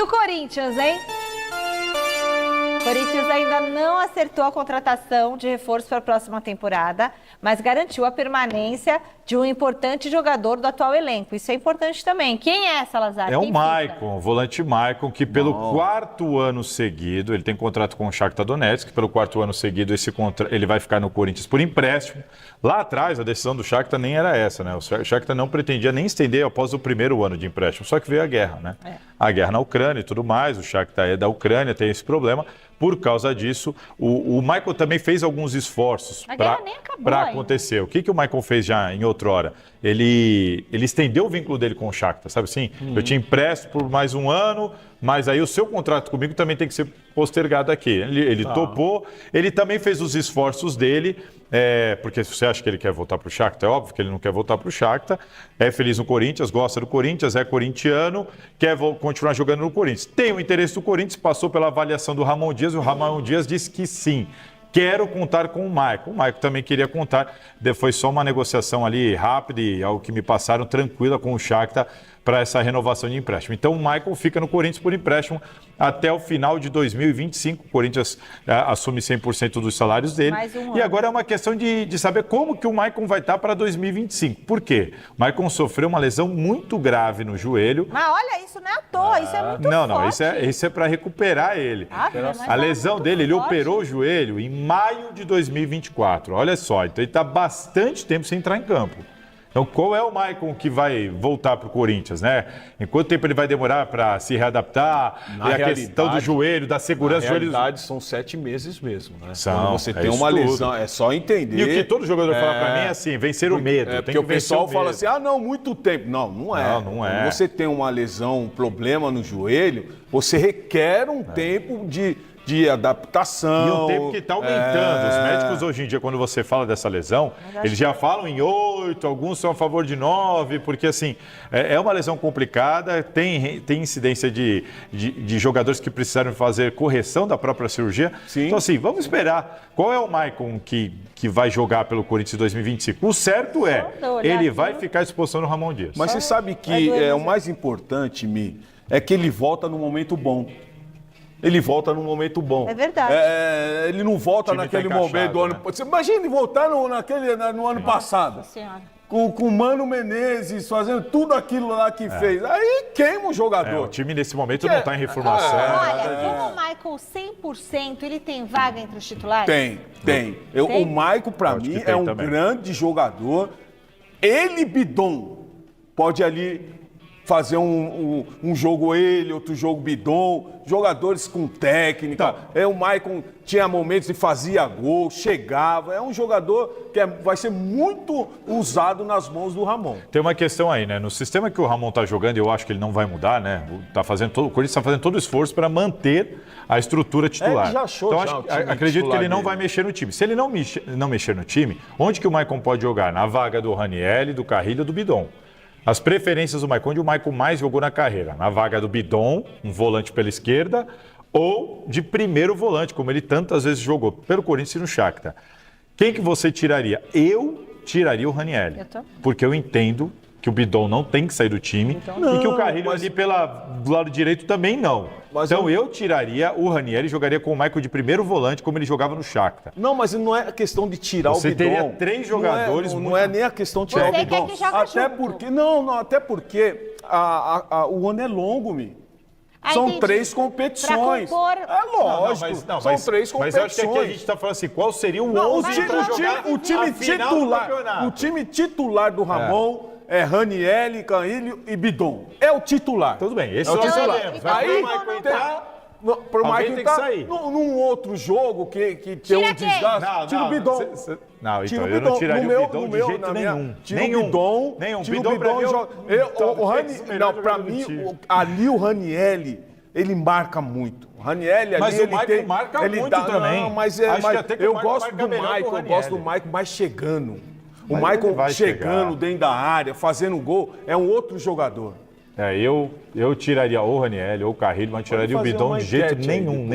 Corinthians, hein? O Corinthians ainda não acertou a contratação de reforço para a próxima temporada, mas garantiu a permanência de um importante jogador do atual elenco. Isso é importante também. Quem é, Salazar? É o Maicon, o volante Maicon, que pelo quarto ano seguido, ele tem contrato com o Shakhtar Donetsk, pelo quarto ano seguido ele vai ficar no Corinthians por empréstimo. Lá atrás, a decisão do Shakhtar nem era essa, né? O Shakhtar não pretendia nem estender após o primeiro ano de empréstimo, só que veio a guerra, né? A guerra na Ucrânia e tudo mais, o Shakhtar é da Ucrânia, tem esse problema. Por causa disso, o Maicon também fez alguns esforços para acontecer. O que o Maicon fez já em outrora? Ele estendeu o vínculo dele com o Shakhtar, sabe assim? Eu te empresto por mais um ano, mas aí o seu contrato comigo também tem que ser postergado aqui. Ele topou, ele também fez os esforços dele, porque se você acha que ele quer voltar para o Shakhtar, é óbvio que ele não quer voltar para o Shakhtar, é feliz no Corinthians, gosta do Corinthians, é corintiano, quer continuar jogando no Corinthians. Tem o interesse do Corinthians, passou pela avaliação do Ramon Dias, e o Ramon Dias disse que sim. Quero contar com o Maicon. O Maicon também queria contar. Foi só uma negociação ali rápida e, ao que me passaram, tranquila com o Shakhtar para essa renovação de empréstimo. Então, o Maicon fica no Corinthians por empréstimo até o final de 2025. O Corinthians assume 100% dos salários dele. E agora é uma questão de saber como que o Maicon vai estar para 2025. Por quê? O Maicon sofreu uma lesão muito grave no joelho. Mas olha, isso não é à toa, isso é muito forte. Não, isso é para recuperar ele. A lesão dele, ele operou o joelho em maio de 2024. Olha só, então ele está bastante tempo sem entrar em campo. Então, qual é o Maicon que vai voltar para o Corinthians, né? Em quanto tempo ele vai demorar para se readaptar? A questão do joelho, da segurança do joelho. Na realidade, são 7 meses mesmo, né? Quando você tem uma lesão, é só entender. E o que todo jogador fala para mim é assim, vencer o medo. Porque o pessoal fala assim, não, muito tempo. Não é. Não é. Quando você tem uma lesão, um problema no joelho, você requer um tempo de adaptação. E um tempo que está aumentando. Os médicos hoje em dia, quando você fala dessa lesão, eles já falam em 8, alguns são a favor de 9, porque assim, é uma lesão complicada, tem incidência de jogadores que precisaram fazer correção da própria cirurgia. Sim. Então assim, vamos esperar. Qual é o Maicon que vai jogar pelo Corinthians em 2025? O certo ele vai ficar à disposição no Ramon Dias. Mas você sabe que o mais importante, Mi, é que ele volta no momento bom. Ele volta num momento bom. É verdade. Ele não volta naquele momento do ano... Né? Você imagina ele voltar no ano passado. Senhora. Com o Mano Menezes fazendo tudo aquilo lá que fez. Aí queima o jogador. O time nesse momento não está em reformação. Olha, como o Michael 100%, ele tem vaga entre os titulares? Tem. O Maicon, para mim, é um grande jogador. Ele, Bidon, pode ali fazer um jogo outro jogo Bidon, jogadores com técnica. O Maicon tinha momentos e fazia gol, chegava. É um jogador que vai ser muito usado nas mãos do Ramon. Tem uma questão aí, né? No sistema que o Ramon está jogando, eu acho que ele não vai mudar, né? O Corinthians está fazendo todo o esforço para manter a estrutura titular. Ele já achou então, acredito que ele não vai mexer no time. Se ele não mexer no time, onde que o Maicon pode jogar? Na vaga do Ranieri, do Carrilho e do Bidon. As preferências do Maicon, onde o Maicon mais jogou na carreira. Na vaga do Bidon, um volante pela esquerda, ou de primeiro volante, como ele tantas vezes jogou, pelo Corinthians e no Shakhtar. Quem que você tiraria? Eu tiraria o Ranieri, porque eu entendo que o Bidon não tem que sair do time e que o Carrilho ali do lado direito também não. Então eu tiraria o Ranieri e jogaria com o Maicon de primeiro volante, como ele jogava no Shakhtar. Não, mas não é a questão de tirar o Bidon. Você teria 3 jogadores... Não é nem a questão de tirar o Bidon. Até porque o ano é longo, Mi. São 3 competições. É lógico. São 3 competições. Mas eu acho que aqui a gente está falando assim, qual seria o 11 para jogar o time titular? O time titular do Ramon é Ranieri, Carrilho e Bidon. É o titular. Tudo bem, esse é o titular. Aí, pro Maicon tem que sair. Num outro jogo que tem um desgaste, tira o Bidon. Não, então eu não tiraria o Bidon de jeito nenhum. Tira o Bidon. Tira o Bidon joga. Não, pra mim, ali o Ranieri, ele marca muito. O Ranieri ali, mas o Maicon marca muito também. Não, mas eu gosto do Maicon, eu gosto do Maicon mais chegando. O Maicon chegando dentro da área, fazendo gol, é um outro jogador. Eu tiraria ou o Ranieri ou o Carrilho, mas tiraria o Bidon de jeito nenhum.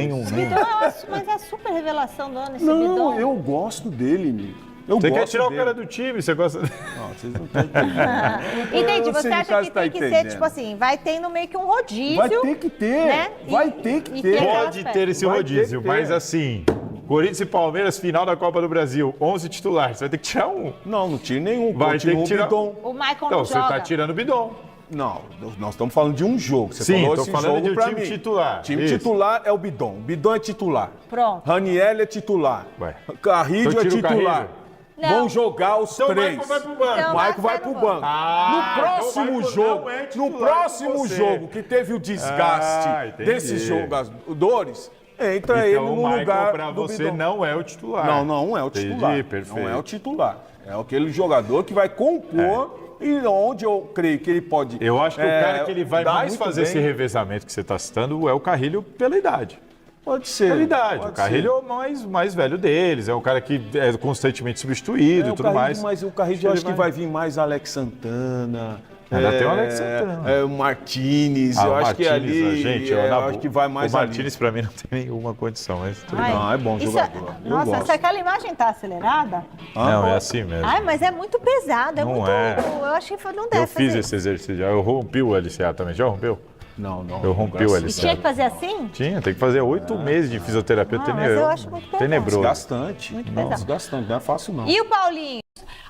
Mas é a super revelação do ano esse Bidon. Não, eu gosto dele, Mi. Você quer tirar o cara do time, você gosta... Não, vocês não estão entendendo. Entendi, você acha que tem que ser, tipo assim, vai tendo meio que um rodízio. Vai ter que ter, né? vai ter que ter. Pode ter esse rodízio, mas assim... Corinthians e Palmeiras, final da Copa do Brasil, 11 titulares, você vai ter que tirar um. Não tire nenhum. Vai ter que tirar... Bidon. O Maicon Então, não você joga. tá tirando o Bidon. Não, nós estamos falando de um jogo. Você Sim, falou tô esse falando jogo de um pra time mim. titular. Time Isso. titular é o Bidon. Bidon é titular. Pronto. Raniel é titular. Ué. Carrilho Então é tira o titular. Carrilho. Não. Vão jogar os Então o três. Maicon vai pro banco. Então, O Maicon vai pro banco. Ah, no próximo então o Maicon jogo, não é titular no próximo com você. jogo que teve o desgaste entendi. desses jogadores, entra ele Então o no Maicon lugar pra do você Bidon. não é o titular. Não é o titular. Entendi, perfeito. Não é o titular. É aquele jogador que vai compor e onde eu creio que ele pode. Eu acho que o cara que ele vai dar mais muito fazer bem. esse revezamento que você está citando é o Carrilho pela idade. Pode ser. Pela idade. pode O Carrilho é o mais velho deles, é um cara que é constantemente substituído e o tudo Carrilho, mais. Mas o Carrilho eu acho que vai vir mais Alex Santana. Ainda tem o Alex Santana. O Martínez, Ah, eu o acho que Martínez, ali. gente, eu acho que vai mais o ali. Martínez pra mim não tem nenhuma condição, mas tudo Ai, bem. Não, é bom isso jogador. Eu Nossa, gosto. se aquela imagem tá acelerada. Não, é assim mesmo. Ai, mas é muito pesado, é Não muito. é. Eu acho que não deve Eu fiz fazer. esse exercício já. Eu rompi o LCA também. Já rompeu? Não. Eu rompi graças o a E LCA. tinha que fazer assim? Tinha, tem que fazer 8 meses de fisioterapia. Ah, mas eu acho muito pesado. tenebroso. Desgastante. Muito Não, pesado. desgastante, não é fácil não. E o Paulinho?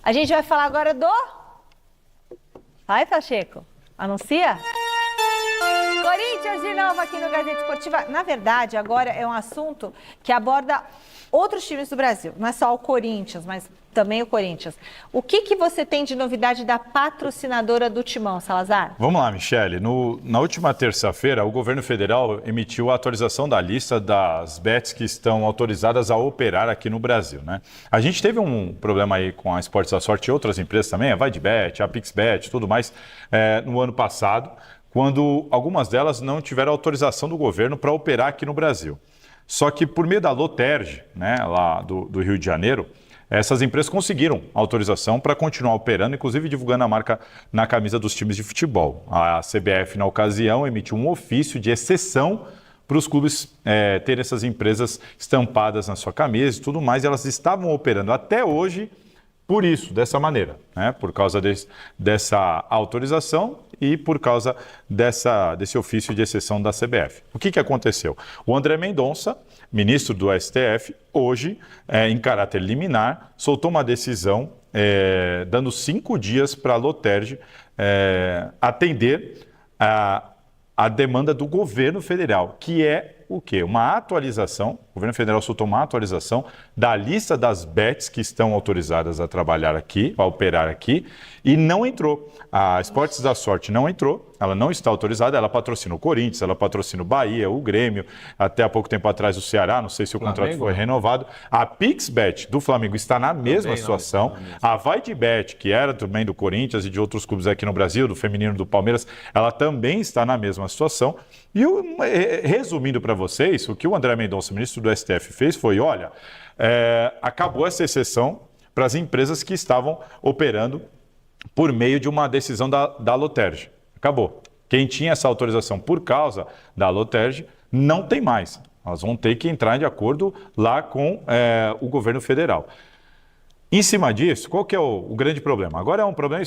A gente vai falar agora do. Vai, Pacheco. Anuncia? Corinthians de novo aqui no Gazeta Esportiva. Na verdade, agora é um assunto que aborda outros times do Brasil. Não é só o Corinthians, mas também o Corinthians. O que você tem de novidade da patrocinadora do Timão, Salazar? Vamos lá, Michele. Na última terça-feira, o governo federal emitiu a atualização da lista das bets que estão autorizadas a operar aqui no Brasil, né? A gente teve um problema aí com a Esportes da Sorte e outras empresas também, a VaiDebet, a PixBet, tudo mais, no ano passado, quando algumas delas não tiveram autorização do governo para operar aqui no Brasil. Só que por meio da Loterge, né, lá do Rio de Janeiro, essas empresas conseguiram autorização para continuar operando, inclusive divulgando a marca na camisa dos times de futebol. A CBF, na ocasião, emitiu um ofício de exceção para os clubes terem essas empresas estampadas na sua camisa e tudo mais. E elas estavam operando até hoje por isso, dessa maneira, né? Por causa dessa autorização e por causa desse ofício de exceção da CBF. O que aconteceu? O André Mendonça, ministro do STF, hoje, em caráter liminar, soltou uma decisão dando 5 dias para a Loterge atender a demanda do governo federal, que é o quê? Uma atualização, o governo federal soltou uma atualização da lista das bets que estão autorizadas a trabalhar aqui, a operar aqui, e não entrou. A Esportes da Sorte não entrou, ela não está autorizada, ela patrocina o Corinthians, ela patrocina o Bahia, o Grêmio, até há pouco tempo atrás o Ceará, não sei se o contrato foi renovado. A PixBet do Flamengo está na mesma situação. A VaiDebet, que era também do Corinthians e de outros clubes aqui no Brasil, do feminino do Palmeiras, ela também está na mesma situação. E resumindo para vocês, o que o André Mendonça, ministro do STF, fez foi, olha, acabou essa exceção para as empresas que estavam operando por meio de uma decisão da Loterge. Acabou. Quem tinha essa autorização por causa da Loterge não tem mais. Elas vão ter que entrar de acordo lá com o governo federal. Em cima disso, qual que é o grande problema? Agora é um problema,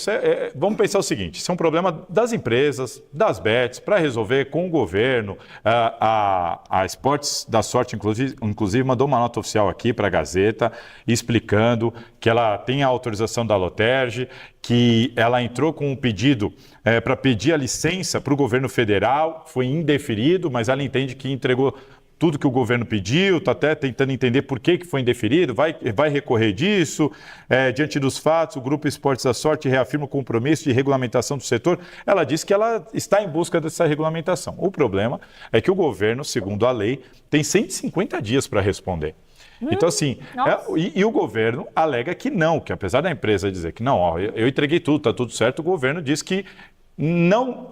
vamos pensar o seguinte, isso é um problema das empresas, das bets, para resolver com o governo. A Esportes da Sorte, inclusive, mandou uma nota oficial aqui para a Gazeta, explicando que ela tem a autorização da Loterge, que ela entrou com um pedido para pedir a licença para o governo federal, foi indeferido, mas ela entende que entregou tudo que o governo pediu, está até tentando entender por que foi indeferido, vai recorrer disso. Diante dos fatos, o Grupo Esportes da Sorte reafirma o compromisso de regulamentação do setor. Ela diz que ela está em busca dessa regulamentação. O problema é que o governo, segundo a lei, tem 150 dias para responder. Então, assim, e o governo alega que não, que apesar da empresa dizer que não, ó, eu entreguei tudo, está tudo certo, o governo diz que não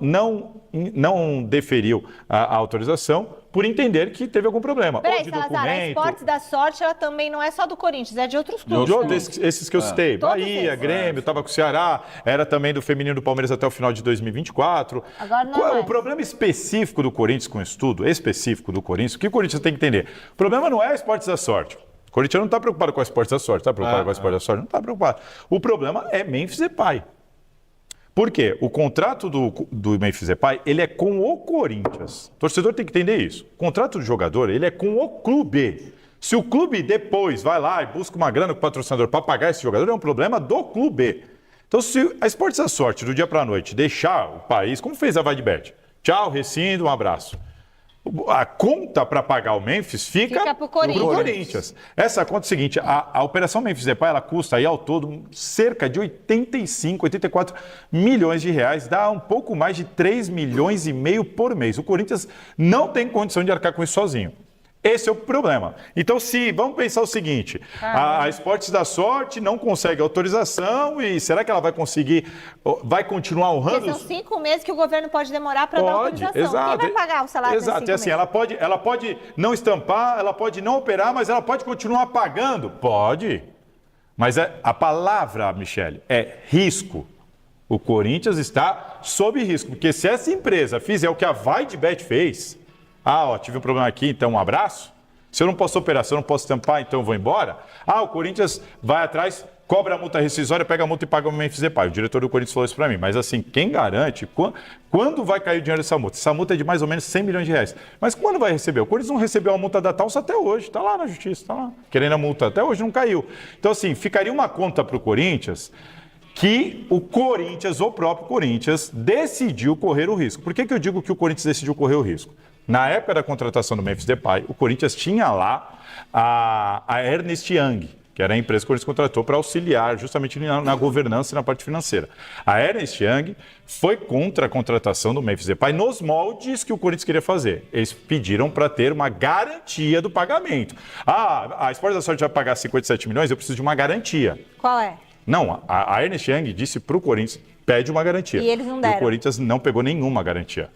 deferiu a autorização por entender que teve algum problema. Peraí, Salazar, a Esportes da Sorte, ela também não é só do Corinthians, é de outros clubes. De outros, esses que eu citei, Bahia, Grêmio, estava com o Ceará, era também do feminino do Palmeiras até o final de 2024. Agora não é. O problema específico do Corinthians com o estudo, específico do Corinthians, o que o Corinthians tem que entender? O problema não é a Esportes da Sorte. O Corinthians não está preocupado com a Esportes da Sorte. Está preocupado com a Esportes da Sorte? Não está preocupado. O problema é Memphis Depay. Por quê? O contrato do Memphis Depay, ele é com o Corinthians. O torcedor tem que entender isso. O contrato do jogador, ele é com o clube. Se o clube depois vai lá e busca uma grana com o patrocinador para pagar esse jogador, é um problema do clube. Então, se a Esportes da Sorte, do dia para a noite, deixar o país, como fez a Vaidbet, tchau, rescindo, um abraço. A conta para pagar o Memphis fica para o Corinthians. Essa conta é o seguinte, a operação Memphis Depay, ela custa aí ao todo cerca de 84 milhões de reais, dá um pouco mais de 3,5 milhões por mês. O Corinthians não tem condição de arcar com isso sozinho. Esse é o problema. Então, vamos pensar o seguinte, a Esportes da Sorte não consegue autorização e será que ela vai conseguir, vai continuar honrando? Porque são 5 meses que o governo pode demorar para dar autorização. Exato. Quem vai pagar o salário desses 5 meses? Exato, assim, ela pode não estampar, ela pode não operar, mas ela pode continuar pagando? Pode. Mas a palavra, Michele, é risco. O Corinthians está sob risco, porque se essa empresa fizer o que a Vaidbet fez... tive um problema aqui, então um abraço. Se eu não posso operar, se eu não posso tampar, então eu vou embora. O Corinthians vai atrás, cobra a multa rescisória, pega a multa e paga o Memphis Depay. O diretor do Corinthians falou isso para mim. Mas assim, quem garante quando vai cair o dinheiro dessa multa? Essa multa é de mais ou menos 100 milhões de reais. Mas quando vai receber? O Corinthians não recebeu a multa da Talça até hoje. Está lá na justiça, está lá. Querendo a multa. Até hoje não caiu. Então assim, ficaria uma conta para o Corinthians que o Corinthians, o próprio Corinthians, decidiu correr o risco. Por que eu digo que o Corinthians decidiu correr o risco? Na época da contratação do Memphis Depay, o Corinthians tinha lá a Ernst Young, que era a empresa que o Corinthians contratou para auxiliar justamente na governança e na parte financeira. A Ernst Young foi contra a contratação do Memphis Depay nos moldes que o Corinthians queria fazer. Eles pediram para ter uma garantia do pagamento. A Esportes da Sorte vai pagar 57 milhões, eu preciso de uma garantia. Qual é? Não, a Ernst Young disse para o Corinthians, pede uma garantia. E eles não deram. E o Corinthians não pegou nenhuma garantia.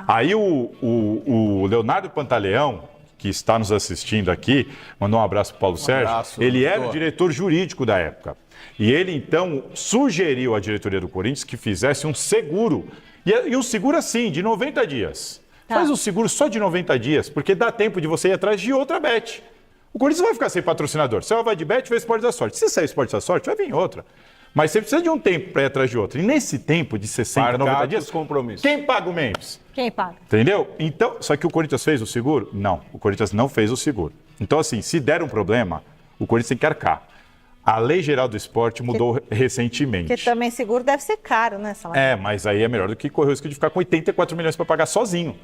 Aí o Leonardo Pantaleão, que está nos assistindo aqui, mandou um abraço para o Paulo Sérgio. Ele era o diretor jurídico da época. E ele, então, sugeriu à diretoria do Corinthians que fizesse um seguro. E um seguro assim, de 90 dias. Faz um seguro só de 90 dias, porque dá tempo de você ir atrás de outra bet. O Corinthians vai ficar sem patrocinador. Se ela vai de bet, vai Esportes da Sorte. Se sair Esportes da Sorte, vai vir outra. Mas você precisa de um tempo para ir atrás de outra. E nesse tempo de 60, 90 dias, quem paga o Memphis? Quem paga? Entendeu? Então, só que o Corinthians fez o seguro? Não, o Corinthians não fez o seguro. Então, assim, se der um problema, o Corinthians tem que arcar. A Lei Geral do Esporte mudou recentemente. Porque também seguro deve ser caro, né, Salário? Mas aí é melhor do que correr o risco de ficar com 84 milhões para pagar sozinho.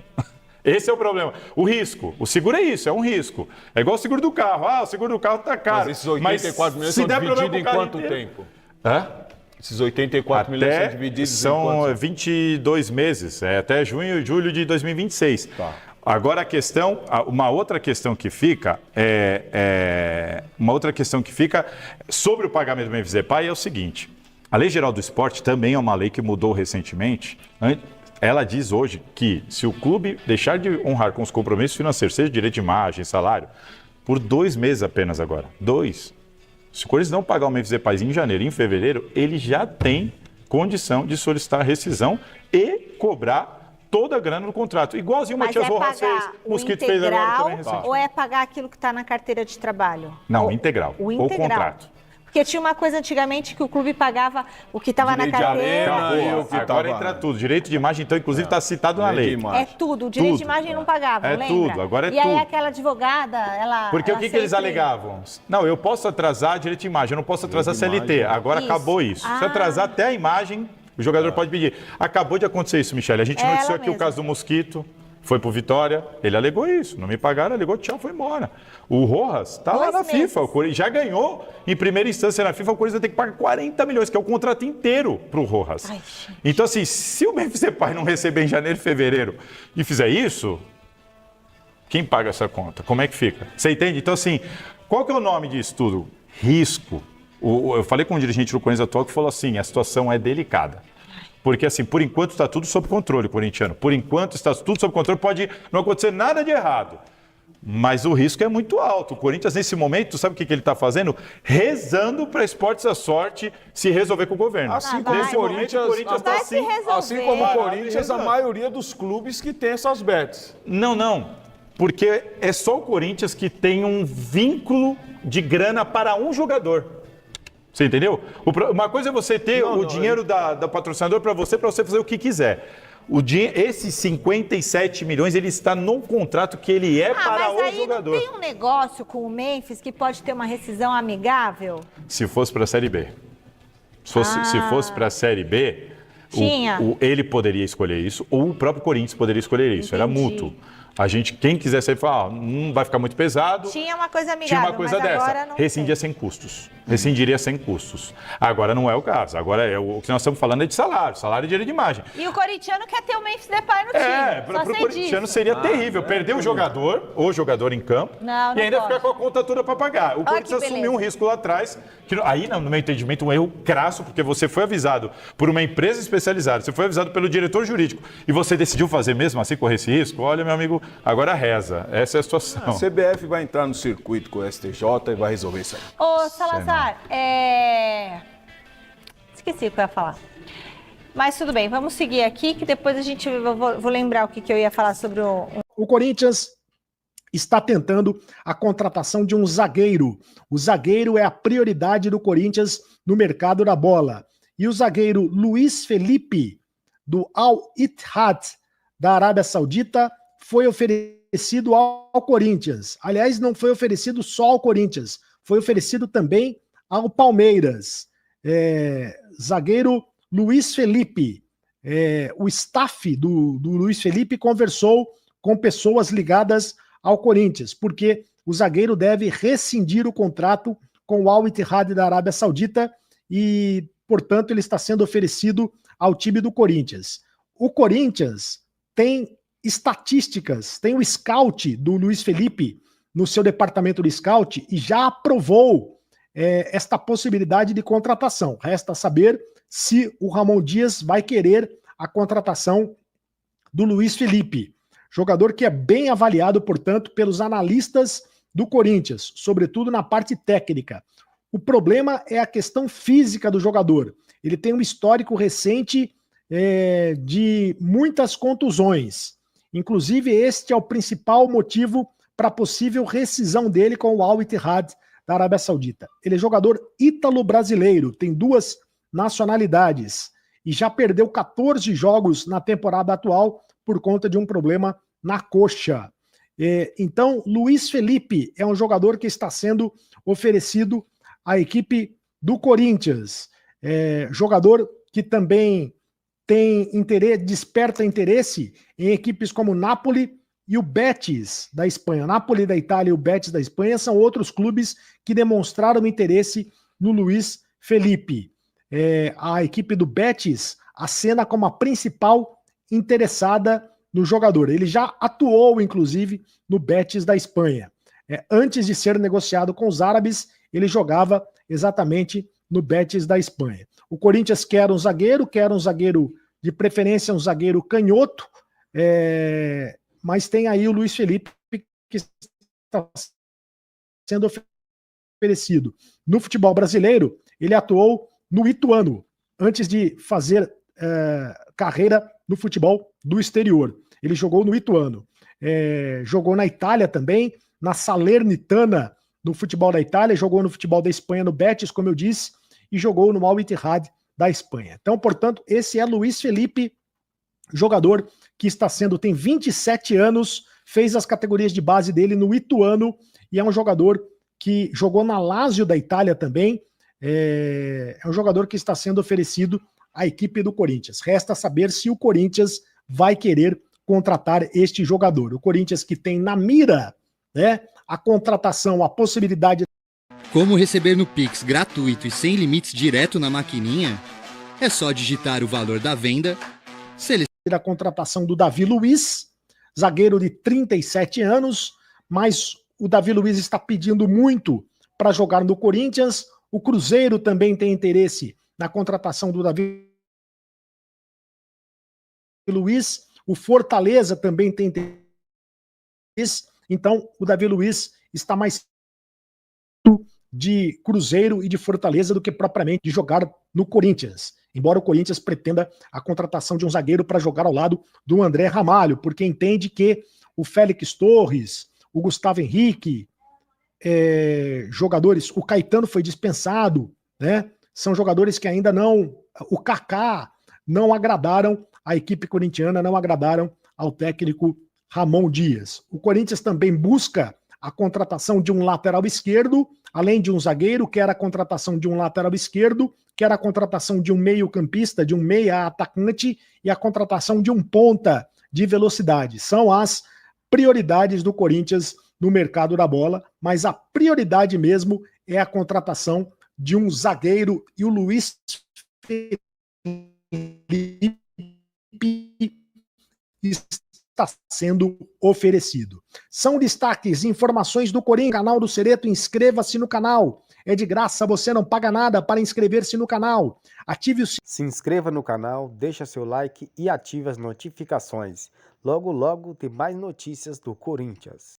Esse é o problema. O risco. O seguro é isso, é um risco. É igual o seguro do carro. O seguro do carro está caro. Mas esses 84 milhões são divididos em quanto tempo? Esses 84 milhões são divididos são 22 meses, até junho e julho de 2026. Agora uma outra questão que fica sobre o pagamento do Memphis Depay é o seguinte: a Lei Geral do Esporte também é uma lei que mudou recentemente. Ela diz hoje que se o clube deixar de honrar com os compromissos financeiros, seja direito de imagem, salário, por 2 meses apenas agora, 2. Se o Corinthians não pagar o Memphis Depay em janeiro e em fevereiro, ele já tem condição de solicitar rescisão e cobrar toda a grana no contrato. Igualzinho o Matias Rojas fez, o Mosquito fez agora também recente. Ou é pagar aquilo que está na carteira de trabalho? Não, integral. O contrato. Porque tinha uma coisa antigamente que o clube pagava o que estava na carteira. Agora entra tudo. Direito de imagem, então, inclusive, está citado na lei. É tudo. O direito de imagem não pagava, lembra? Tudo, agora é tudo. E aí aquela advogada, ela... Porque o que eles alegavam? Não, eu posso atrasar direito de imagem, eu não posso atrasar CLT. Agora acabou isso. Se atrasar até a imagem, o jogador pode pedir. Acabou de acontecer isso, Michele. A gente noticiou aqui o caso do Mosquito. Foi pro Vitória, ele alegou isso, não me pagaram, alegou, tchau, foi embora. O Rojas está lá na FIFA, o Corinthians já ganhou em primeira instância na FIFA, o Corinthians vai ter que pagar 40 milhões, que é o contrato inteiro pro Rojas. Então assim, se o Memphis Depay não receber em janeiro e fevereiro e fizer isso, quem paga essa conta? Como é que fica? Você entende? Então assim, qual que é o nome disso tudo? Risco. Eu falei com um dirigente do Corinthians atual que falou assim, a situação é delicada. Porque, assim, por enquanto está tudo sob controle, corintiano. Por enquanto está tudo sob controle, pode não acontecer nada de errado. Mas o risco é muito alto. O Corinthians, nesse momento, sabe o que ele está fazendo? Rezando para Esportes da Sorte se resolver com o governo. Assim como o Corinthians está assim. Assim como o Corinthians, a maioria dos clubes que tem essas bets. Não. porque é só o Corinthians que tem um vínculo de grana para um jogador. Você entendeu? Uma coisa é você ter o dinheiro da patrocinador para você fazer o que quiser. Esses 57 milhões, ele está no contrato que ele é para o jogador. Não tem um negócio com o Memphis que pode ter uma rescisão amigável? Se fosse para a Série B. Se fosse para a Série B, ele poderia escolher isso, ou o próprio Corinthians poderia escolher isso. Entendi. Era mútuo. Quem quiser sair, fala, não vai ficar muito pesado. Tinha uma coisa amigável, tinha uma coisa dessa. Rescindia sem custos. Rescindiria sem custos. Agora não é o caso. Agora o que nós estamos falando é de salário. Salário e dinheiro de imagem. E o corintiano quer ter o Memphis Depay no time. Para o corintiano seria terrível. Perder o jogador em campo e ainda ficar com a conta toda para pagar. O Corinthians assumiu um risco lá atrás. Aí, no meu entendimento, um erro crasso, porque você foi avisado por uma empresa especializada, você foi avisado pelo diretor jurídico e você decidiu fazer mesmo assim, correr esse risco? Olha, meu amigo, agora reza. Essa é a situação. A CBF vai entrar no circuito com o STJ e vai resolver isso aí. Ô, Salazar, esqueci o que eu ia falar. Mas tudo bem, vamos seguir aqui, que depois vou lembrar o que eu ia falar sobre o Corinthians está tentando a contratação de um zagueiro. O zagueiro é a prioridade do Corinthians no mercado da bola. E o zagueiro Luiz Felipe, do Al Ittihad, da Arábia Saudita, foi oferecido ao Corinthians. Aliás, não foi oferecido só ao Corinthians, foi oferecido também ao Palmeiras. Zagueiro Luiz Felipe. O staff do Luiz Felipe conversou com pessoas ligadas ao Corinthians, porque o zagueiro deve rescindir o contrato com o Al Ittihad da Arábia Saudita e, portanto, ele está sendo oferecido ao time do Corinthians. O Corinthians tem estatísticas, tem o scout do Luiz Felipe no seu departamento de scout e já aprovou esta possibilidade de contratação. Resta saber se o Ramon Dias vai querer a contratação do Luiz Felipe. Jogador que é bem avaliado, portanto, pelos analistas do Corinthians, sobretudo na parte técnica. O problema é a questão física do jogador. Ele tem um histórico recente de muitas contusões. Inclusive, este é o principal motivo para a possível rescisão dele com o Al Ittihad da Arábia Saudita. Ele é jogador ítalo-brasileiro, tem 2 nacionalidades e já perdeu 14 jogos na temporada atual por conta de um problema na coxa. Então, Luiz Felipe é um jogador que está sendo oferecido à equipe do Corinthians. Jogador que também desperta interesse em equipes como o Napoli e o Betis da Espanha. O Napoli da Itália e o Betis da Espanha são outros clubes que demonstraram interesse no Luiz Felipe. A equipe do Betis acena como a principal interessada no jogador. Ele já atuou, inclusive, no Betis da Espanha. Antes de ser negociado com os árabes, ele jogava exatamente no Betis da Espanha. O Corinthians quer um zagueiro de preferência um zagueiro canhoto, mas tem aí o Luiz Felipe que está sendo oferecido. No futebol brasileiro, ele atuou no Ituano, antes de fazer carreira no futebol do exterior. Ele jogou no Ituano. Jogou na Itália também, na Salernitana, no futebol da Itália, jogou no futebol da Espanha, no Betis, como eu disse, e jogou no Al Ittihad da Espanha. Então, portanto, esse é Luiz Felipe, jogador que tem 27 anos, fez as categorias de base dele no Ituano, e é um jogador que jogou na Lazio da Itália também, é um jogador que está sendo oferecido à equipe do Corinthians. Resta saber se o Corinthians vai querer contratar este jogador. O Corinthians que tem na mira, a contratação, a possibilidade. Como receber no Pix gratuito e sem limites direto na maquininha? É só digitar o valor da venda, selecionar a contratação do Davi Luiz, zagueiro de 37 anos, mas o Davi Luiz está pedindo muito para jogar no Corinthians. O Cruzeiro também tem interesse na contratação do Davi Luiz. O Fortaleza também tem interesse. Então, o Davi Luiz está mais de Cruzeiro e de Fortaleza do que propriamente de jogar no Corinthians. Embora o Corinthians pretenda a contratação de um zagueiro para jogar ao lado do André Ramalho, porque entende que o Félix Torres, o Gustavo Henrique, jogadores, o Caetano foi dispensado, né? São jogadores que ainda não, o Kaká, não agradaram a equipe corintiana, não agradaram ao técnico Ramon Dias. O Corinthians também busca a contratação de um lateral esquerdo, além de um zagueiro, quer a contratação de um lateral esquerdo, quer a contratação de um meio-campista, de um meia-atacante e a contratação de um ponta de velocidade. São as prioridades do Corinthians no mercado da bola, mas a prioridade mesmo é a contratação de um zagueiro, e o Luiz Felipe está sendo oferecido. São destaques, informações do Corinthians, canal do Cereto, inscreva-se no canal. É de graça, você não paga nada para inscrever-se no canal. Ative o Se inscreva no canal, deixa seu like e ative as notificações. Logo, logo tem mais notícias do Corinthians.